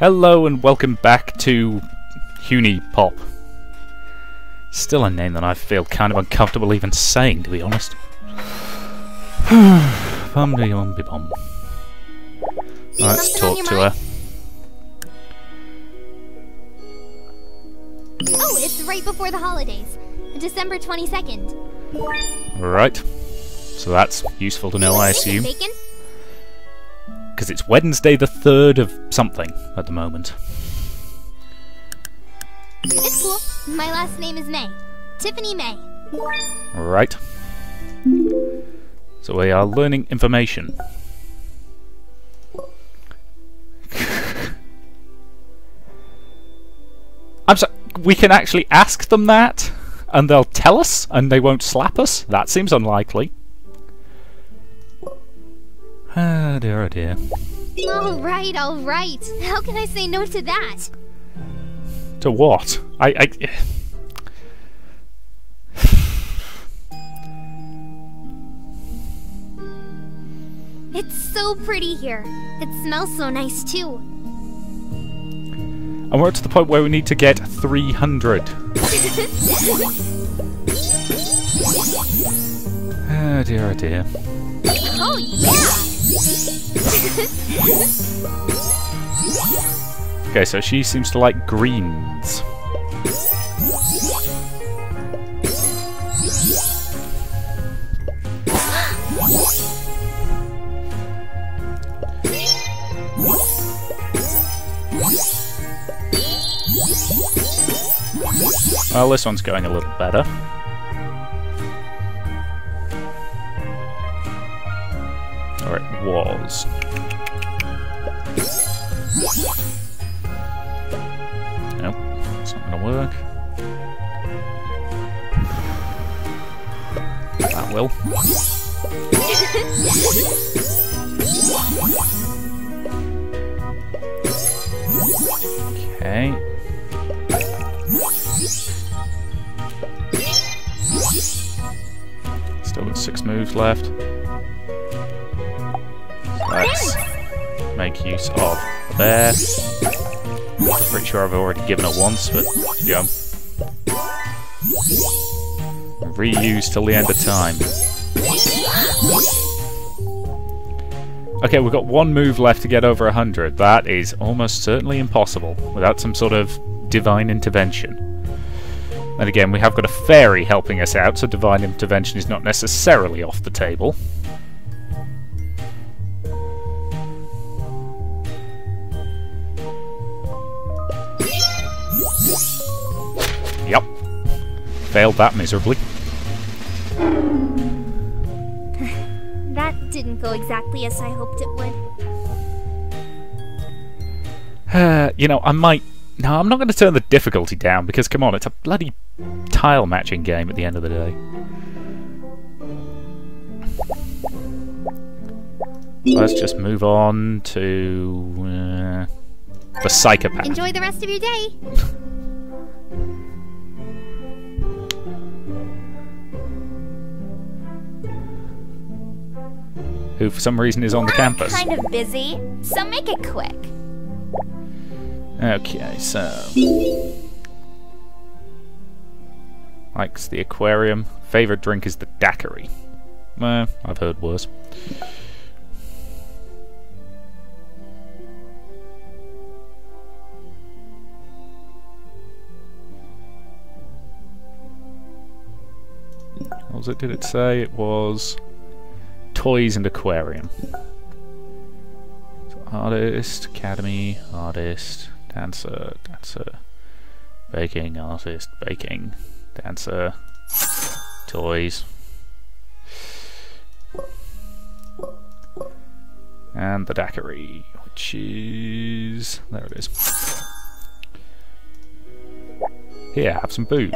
Hello and welcome back to HuniePop. Still a name that I feel kind of uncomfortable even saying, to be honest. Bum-de-bum-be-bum. Let's talk to her. Oh, it's right before the holidays. December 22nd. Right. So that's useful to know, I assume. Bacon? Because it's Wednesday the 3rd of something at the moment. It's cool. My last name is May. Tiffany May. Right. So we are learning information. I'm sorry, we can actually ask them that, and they'll tell us, and they won't slap us? That seems unlikely. Ah, dear, oh dear. Alright, alright. How can I say no to that? To what? It's so pretty here. It smells so nice too. And we're to the point where we need to get 300. Oh dear, oh dear. Oh yeah! Okay, so she seems to like greens. Well, this one's going a little better. Or it was. Nope, it's not gonna work. That will. Okay. Still got 6 moves left. So let's make use of the bear. I'm pretty sure I've already given it once, but yeah. Reuse till the end of time. Okay, we've got 1 move left to get over 100. That is almost certainly impossible without some sort of divine intervention. And again, we have got a fairy helping us out, so divine intervention is not necessarily off the table. Yep. Failed that miserably. That didn't go exactly as I hoped it would. You know, I might... No, I'm not going to turn the difficulty down, because, come on, it's a bloody tile matching game at the end of the day. Let's just move on to... the psychopath. Enjoy the rest of your day. Who, for some reason, is on the campus. I'm kind of busy, so make it quick. Okay, so... likes the aquarium. Favourite drink is the daiquiri. Well, I've heard worse. What was it? Did it say it was toys and aquarium? So artist, academy, artist, dancer, dancer, baking, artist, baking, dancer, toys, and the daiquiri, which is... there it is. Here, have some booze.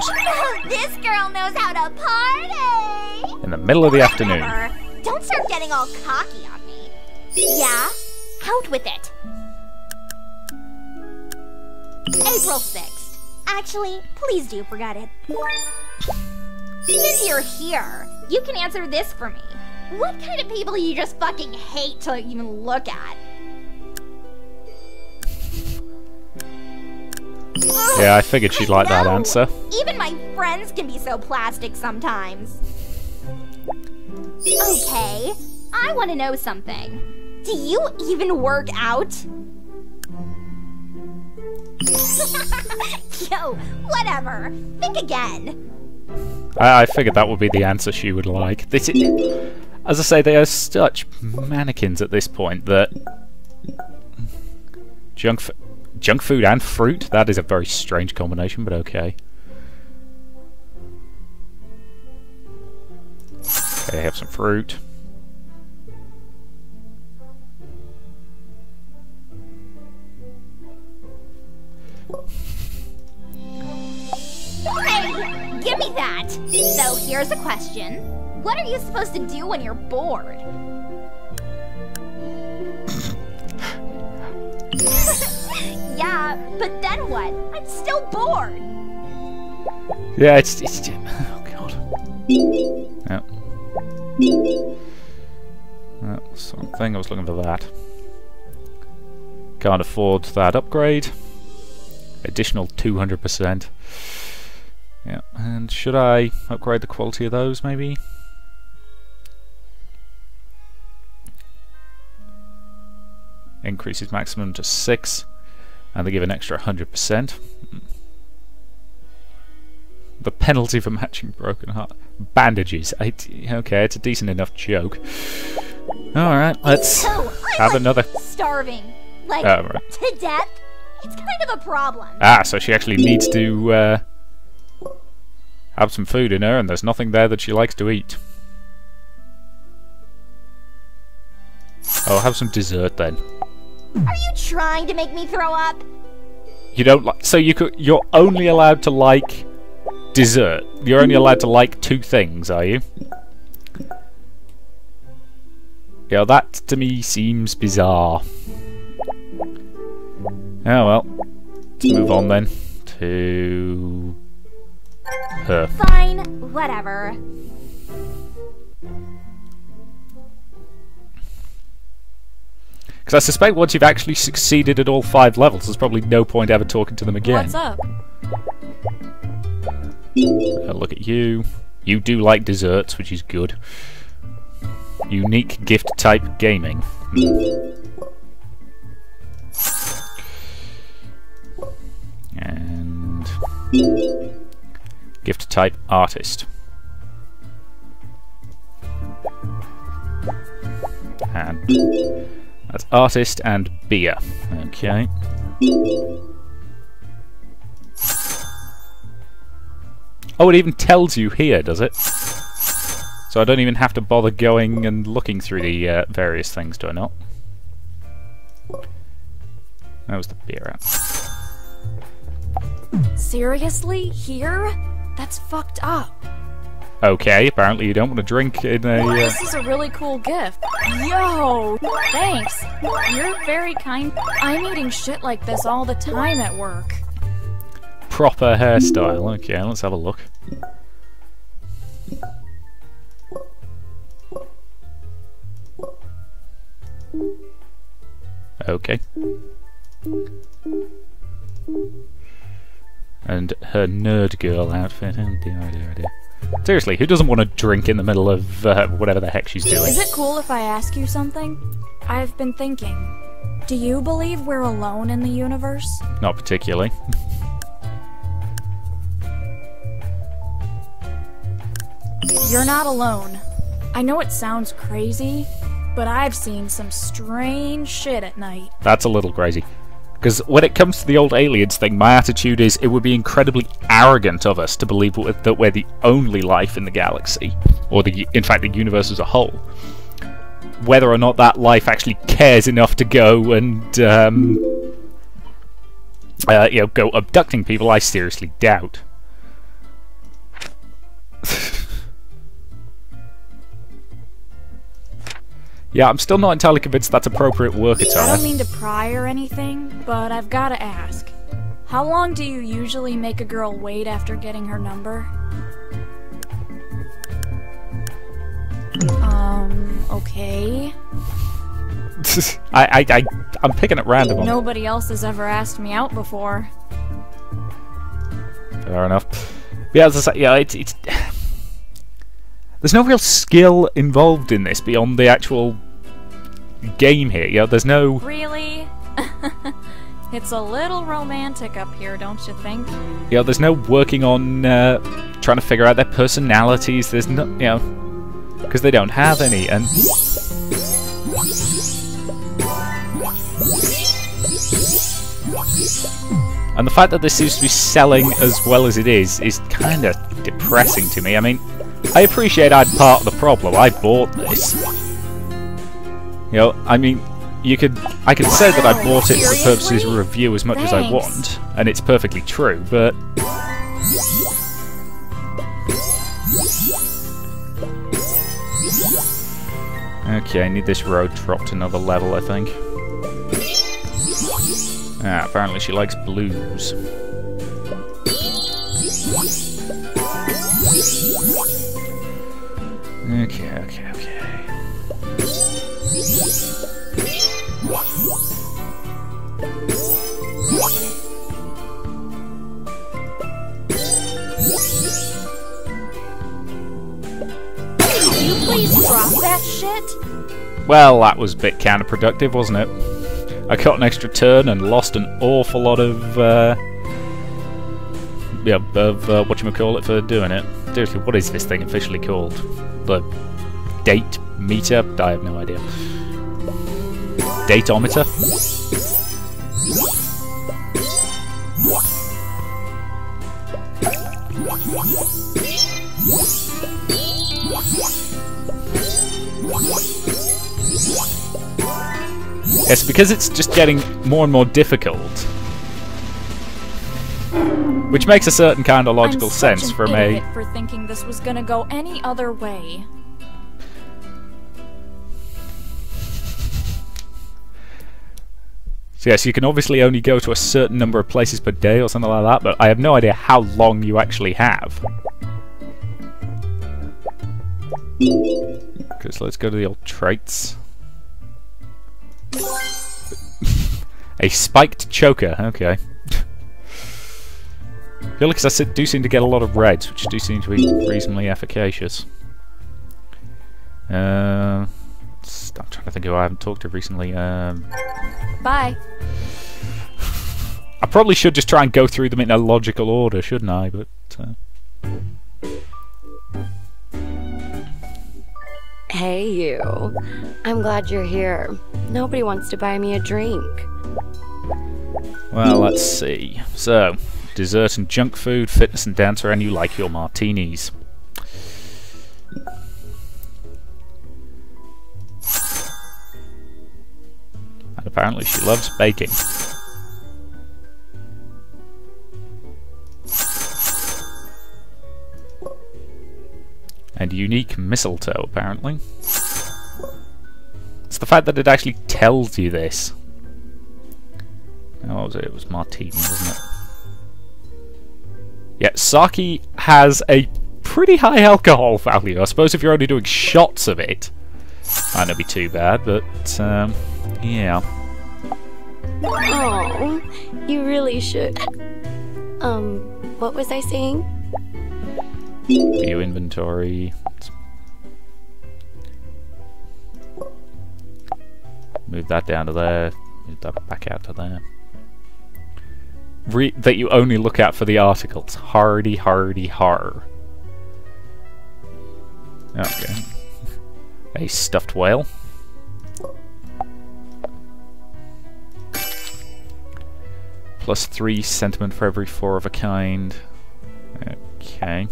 This girl knows how to party! In the middle of the afternoon. Don't start getting all cocky on me. Yeah? Out with it. April 6th. Actually, please do forget it. Since you're here, you can answer this for me. What kind of people you just fucking hate to even look at? Yeah, I figured she'd like that No! answer. Even my friends can be so plastic sometimes. Okay, I want to know something. Do you even work out? Yo, whatever. Think again. I figured that would be the answer she would like. This is, as I say, they are such mannequins at this point that junk food and fruit, that is a very strange combination, but okay. Okay, have some fruit. Hey, give me that. So here's a question. What are you supposed to do when you're bored? Yeah, but then what? I'm still bored. Yeah, it's oh god. Yep. Something, I was looking for that. Can't afford that upgrade. Additional 200%. Yeah, and should I upgrade the quality of those, maybe? Increases maximum to 6, and they give an extra 100%. The penalty for matching broken heart. Bandages. Okay, it's a decent enough joke. Alright, let's have another. Starving. Like, right. to death? It's kind of a problem. Ah, so she actually needs to have some food in her, and there's nothing there that she likes to eat. Oh, have some dessert then. Are you trying to make me throw up? You don't like. So you're only allowed to like dessert. You're only allowed to like 2 things, are you? Yeah, that to me seems bizarre. Oh well. Let's move on then to her. Fine, whatever. Because I suspect once you've actually succeeded at all 5 levels, there's probably no point ever talking to them again. What's up? Look at you. You do like desserts, which is good. Unique gift type gaming. And gift type artist. And that's artist and beer. Okay. Oh, it even tells you here, does it? So I don't even have to bother going and looking through the various things, do I not? That was the beer app. Seriously? Here? That's fucked up. Okay, apparently you don't want to drink in a... This is a really cool gift. Yo! Thanks! You're very kind. I'm eating shit like this all the time at work. proper hairstyle. Okay, let's have a look. Okay. And her nerd girl outfit. Oh dear, oh dear, oh dear. Seriously, who doesn't want to drink in the middle of whatever the heck she's doing? Is it cool if I ask you something? I've been thinking. Do you believe we're alone in the universe? Not particularly. You're not alone. I know it sounds crazy, but I've seen some strange shit at night. That's a little crazy. Because when it comes to the old aliens thing, my attitude is it would be incredibly arrogant of us to believe that we're the only life in the galaxy, or in fact the universe as a whole. Whether or not that life actually cares enough to go and go abducting people, I seriously doubt. Yeah, I'm still not entirely convinced that's appropriate work attire. I don't mean to pry or anything, but I've gotta ask. How long do you usually make a girl wait after getting her number? Okay. I'm picking at random. Nobody else has ever asked me out before. fair enough. But yeah, as I say, yeah, it's there's no real skill involved in this beyond the actual game here. You know, there's no... Really? It's a little romantic up here, don't you think? You know, there's no working on trying to figure out their personalities. There's no, you know, because they don't have any, and... And the fact that this seems to be selling as well as it is kind of depressing to me. I mean, I appreciate I'm part of the problem. I bought this. You know, I mean, I could say that I bought it for purposes of review as much as I want, and it's perfectly true, but... Okay, I need this road dropped another level, I think. Ah, apparently she likes blues. Okay. Can you please drop that shit? Well, that was a bit counterproductive, wasn't it? I got an extra turn and lost an awful lot of, whatchamacallit for doing it. Seriously, what is this thing officially called? The date meter? I have no idea. Dateometer? Yes, because it's just getting more and more difficult. Which makes a certain kind of logical sense from a... I'm such an idiot for thinking this was gonna go any other way. So yes, you can obviously only go to a certain number of places per day or something like that, but I have no idea how long you actually have. Okay, so let's go to the old traits. A spiked choker, okay. I feel like I do seem to get a lot of reds, which do seem to be reasonably efficacious. I'm trying to think who I haven't talked to recently. Bye. I probably should just try and go through them in a logical order, shouldn't I? But Hey, you. I'm glad you're here. Nobody wants to buy me a drink. well, let's see. So, dessert and junk food, fitness and dancer, and you like your martinis. And apparently she loves baking. And unique mistletoe, apparently. It's the fact that it actually tells you this. Oh, what was it? It was martini, wasn't it? Yeah, sake has a pretty high alcohol value. I suppose if you're only doing shots of it, might not be too bad, but, yeah. Oh, you really should. What was I saying? View inventory. Move that down to there. Move that back out to there. That you only look at for the articles. Hardy, hardy, har. Okay. A stuffed whale. +3 sentiment for every 4 of a kind. Okay.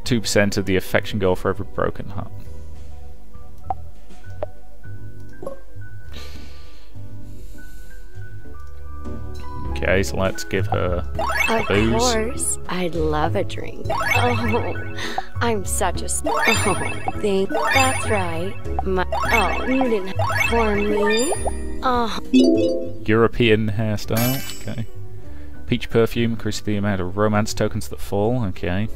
2% of the affection goal for every broken heart. Okay, so let's give her booze. Of course, I'd love a drink. Oh, I'm such a... that's right. You didn't for me. Oh. European hairstyle, okay. Peach perfume, increases the amount of romance tokens that fall, okay.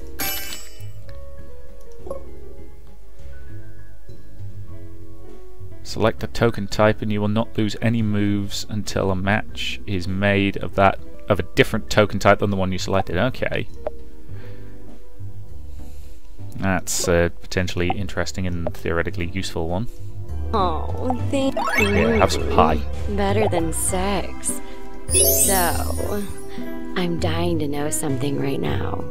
Select a token type and you will not lose any moves until a match is made of that of a different token type than the one you selected. Okay. That's a potentially interesting and theoretically useful one. Oh, thank you. Yeah, have some pie. Better than sex. So, I'm dying to know something right now.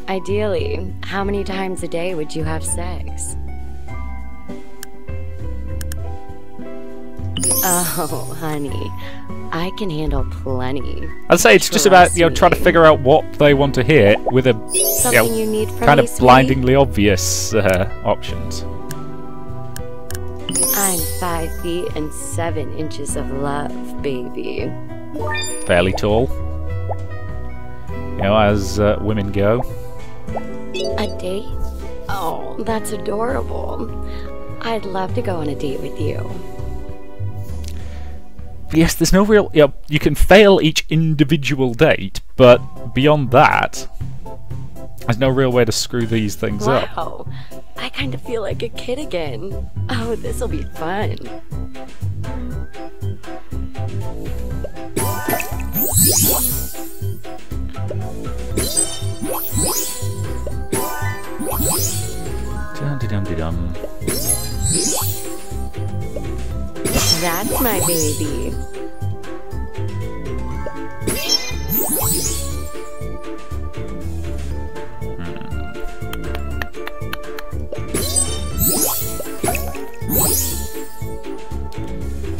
Ideally, how many times a day would you have sex? Oh, honey, I can handle plenty. I'd say it's just about, you know, trying to figure out what they want to hear with a, Something you need from kind me, of sweetie? blindingly obvious options. I'm 5 feet and 7 inches of love, baby. Fairly tall. You know, as women go. A date? Oh, that's adorable. I'd love to go on a date with you. Yes, there's no real... You know, you can fail each individual date, but beyond that, there's no real way to screw these things up. Wow, I kind of feel like a kid again. Oh, this'll be fun. Dum-de-dum-de-dum. That's my baby.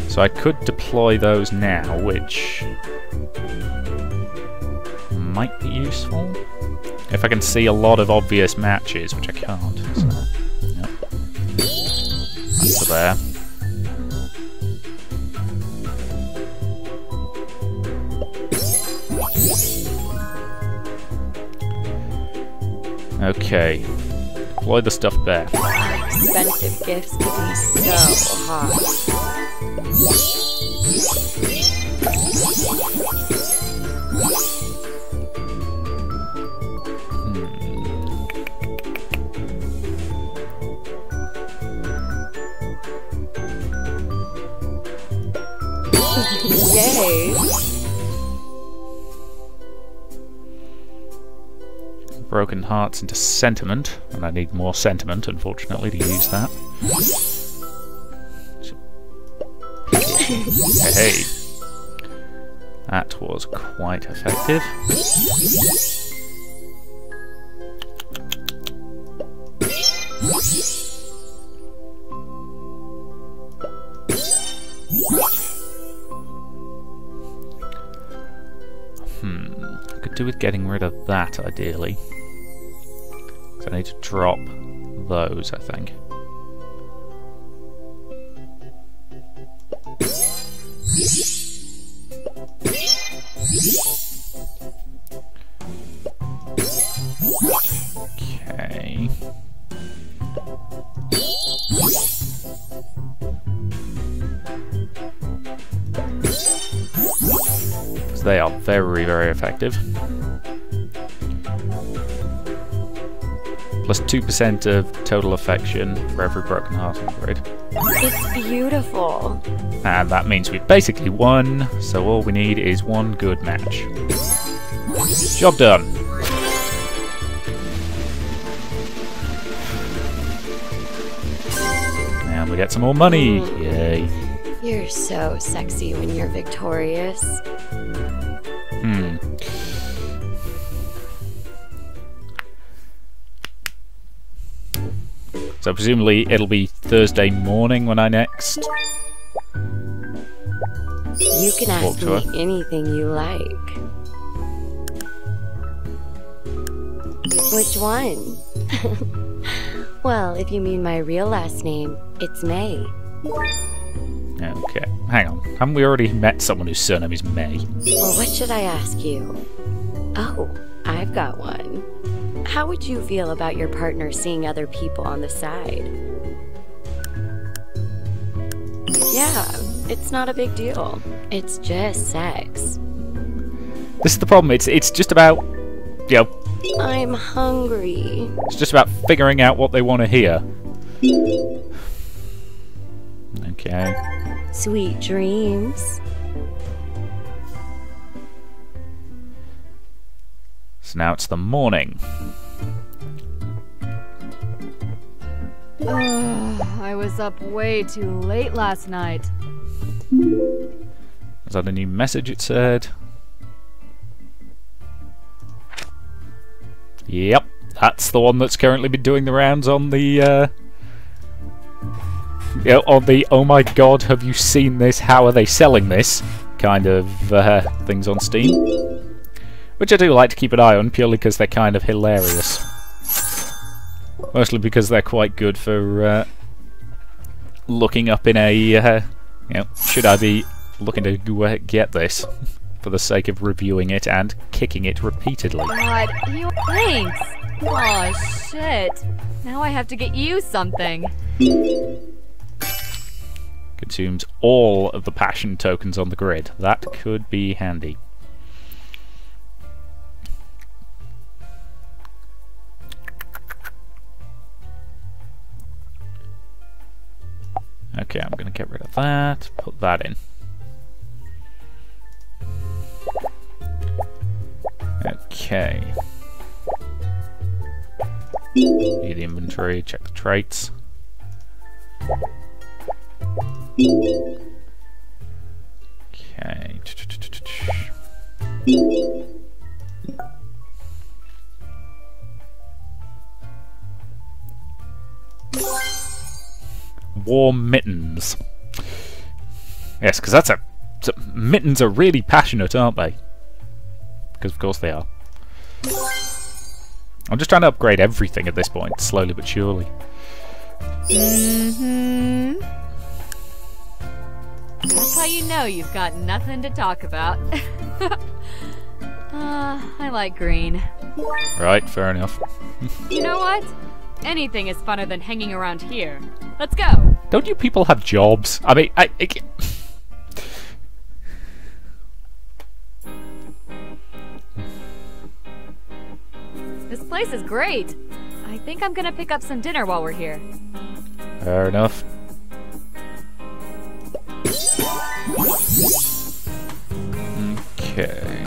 So I could deploy those now, which might be useful. If I can see a lot of obvious matches, which I can't. So, yep. That's there. Okay. Deploy the stuff there. Expensive gifts could be so hot. Yay! Broken hearts into sentiment, and I need more sentiment, unfortunately, to use that. Hey, that was quite effective. Could do with getting rid of that, ideally. So I need to drop those, I think. Okay. So they are very, very effective. Plus 2% of total affection for every broken heart on the grid. It's beautiful. And that means we've basically won, so all we need is one good match. Job done. And we get some more money. Yay. You're so sexy when you're victorious. So presumably it'll be Thursday morning when I next... You can ask me anything you like. Which one? Well, if you mean my real last name, it's May. Okay, hang on. Haven't we already met someone whose surname is May? Well, what should I ask you? Oh, I've got one. How would you feel about your partner seeing other people on the side? Yeah, it's not a big deal. It's just sex. This is the problem. It's just about, you know, I'm hungry. it's just about figuring out what they want to hear. Okay. Sweet dreams. So now it's the morning. I was up way too late last night. Is that a new message it said? Yep, that's the one that's currently been doing the rounds on the oh my god, have you seen this? How are they selling this? Kind of things on Steam. Which I do like to keep an eye on, purely because they're kind of hilarious. Mostly because they're quite good for looking up in a, should I be looking to get this? For the sake of reviewing it and kicking it repeatedly. God, thanks! Aw, shit. Now I have to get you something. Consumes all of the passion tokens on the grid. That could be handy. Okay, I'm going to get rid of that, put that in. Okay. View the inventory, check the traits. Okay. Warm mittens. Yes, because that's mittens are really passionate, aren't they? Because of course they are. I'm just trying to upgrade everything at this point, slowly but surely. That's how you know you've got nothing to talk about. I like green. Right, fair enough. You know what? Anything is funner than hanging around here. Let's go! Don't you people have jobs? I mean, This place is great. I think I'm gonna pick up some dinner while we're here. Fair enough. Okay.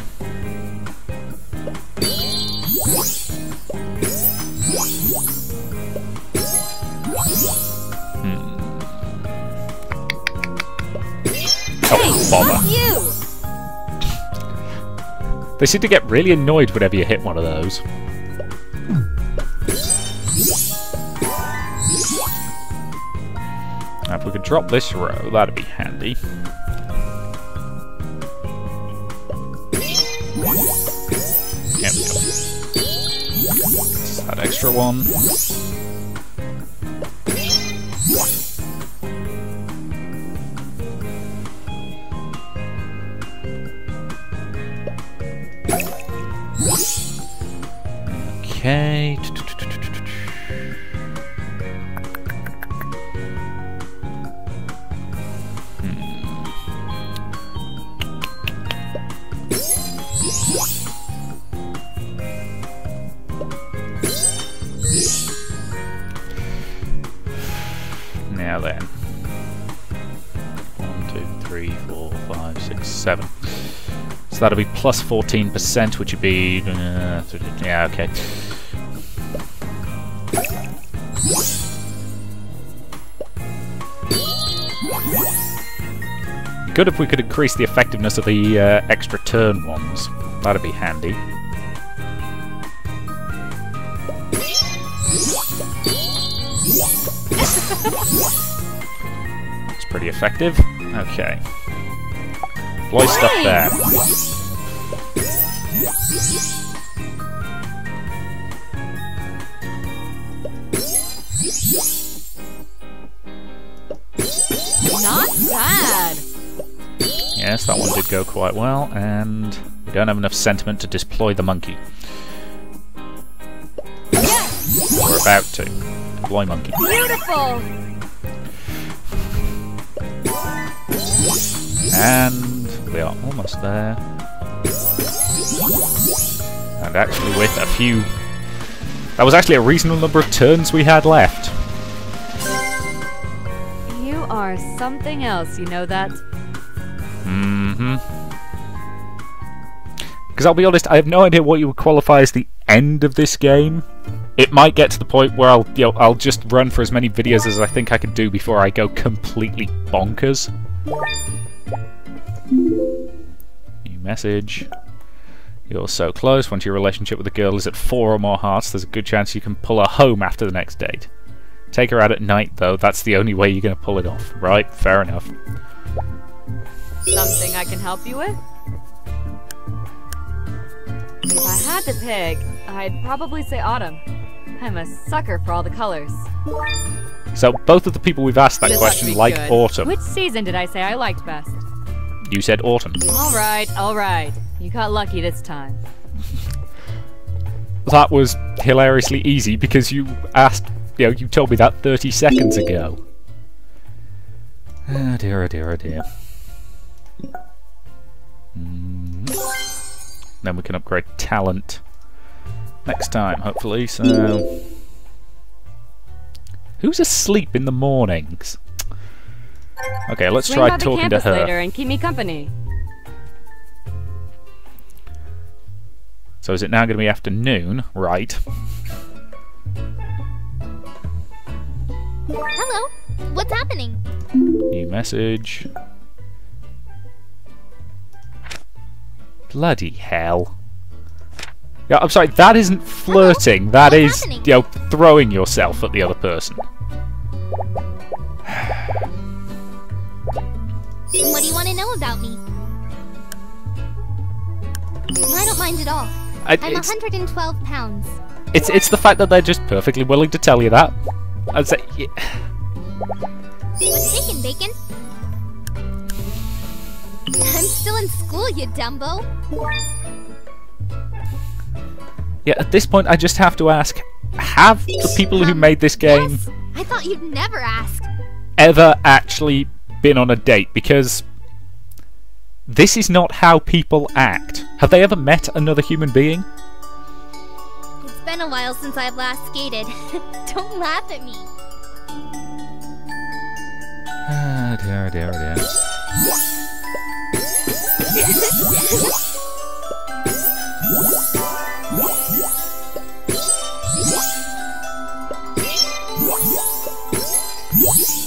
Oh, bother. You! They seem to get really annoyed whenever you hit one of those. Now, if we could drop this row, that'd be handy. There we go. Just that extra one. Okay. Now then. 1, 2, 3, 4, 5, 6, 7. So that'll be plus 14%, which would be... yeah, okay. Good if we could increase the effectiveness of the extra turn ones. That'd be handy. It's pretty effective. Okay. Deploy stuff there. Not bad! Yes, that one did go quite well, and we don't have enough sentiment to deploy the monkey. We're about to. Deploy monkey. Beautiful! And we are almost there. And actually with a few... That was actually a reasonable number of turns we had left. You are something else, you know that? Mm-hmm. Because I'll be honest, I have no idea what you would qualify as the end of this game. It might get to the point where I'll just run for as many videos as I think I can do before I go completely bonkers. New message. You're so close. Once your relationship with the girl is at 4 or more hearts, there's a good chance you can pull her home after the next date. Take her out at night, though. That's the only way you're going to pull it off. Right, fair enough. Something I can help you with? If I had to pick, I'd probably say autumn. I'm a sucker for all the colors. So, both of the people we've asked that This question must be like good. autumn. Which season did I say I liked best? You said autumn. Alright. You got lucky this time. That was hilariously easy because you asked, you told me that 30 seconds ago. Oh dear, oh dear, oh dear. Then we can upgrade talent next time, hopefully, so... Who's asleep in the mornings? Okay, let's Swing try by the talking to campus her. later and keep me company. So is it now going to be afternoon? Right. Hello. What's happening? New message. Bloody hell. Yeah, I'm sorry, that isn't flirting. That What's is, happening? throwing yourself at the other person. What do you want to know about me? I don't mind at all. I'm 112 pounds. It's the fact that they're just perfectly willing to tell you that. I'd say... Yeah. What's shaking, Bacon? I'm still in school, you Dumbo. Yeah, at this point I just have to ask, have the people who made this game Yes? I thought you'd never ask. ever actually been on a date? Because this is not how people act. Have they ever met another human being? It's been a while since I've last skated. Don't laugh at me. Ah, dear, dear, dear.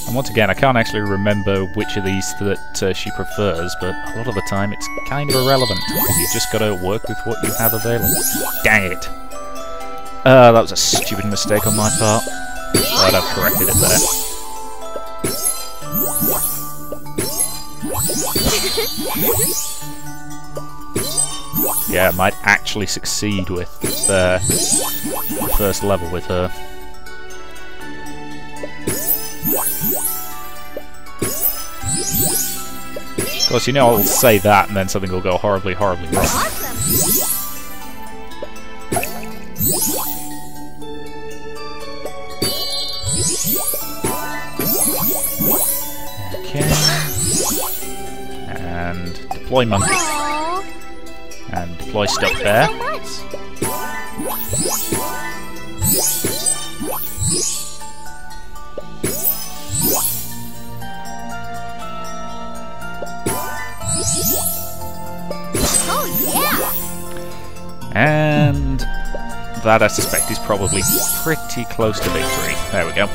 And once again, I can't actually remember which of these that she prefers, but a lot of the time it's kind of irrelevant, because you've just got to work with what you have available. Dang it! That was a stupid mistake on my part. Glad I've corrected it there. Yeah, I might actually succeed with the first level with her. Of course, I'll say that and then something will go horribly, horribly wrong. Okay. And deploy monkey. Aww. And deploy stuff there. So much. Oh yeah. And that, I suspect, is probably pretty close to victory. There we go.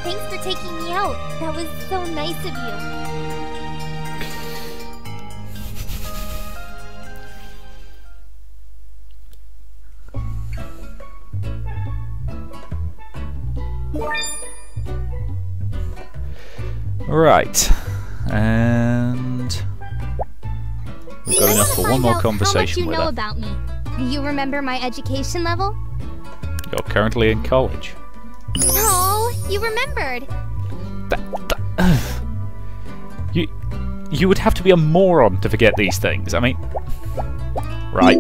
Thanks for taking me out. That was so nice of you. Right. And we've got enough for one more conversation with How her. much you know about me? You remember my education level? You're currently in college. Oh, you remembered. You would have to be a moron to forget these things. I mean... Right.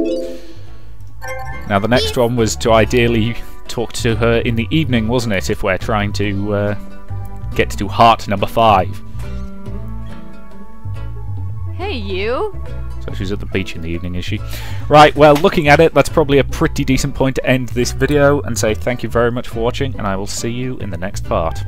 Now the next one was to ideally talk to her in the evening, wasn't it? If we're trying to get to do heart number 5. Hey, you! So she's at the beach in the evening, is she? Right, well, looking at it, that's probably a pretty decent point to end this video and say thank you very much for watching, and I will see you in the next part.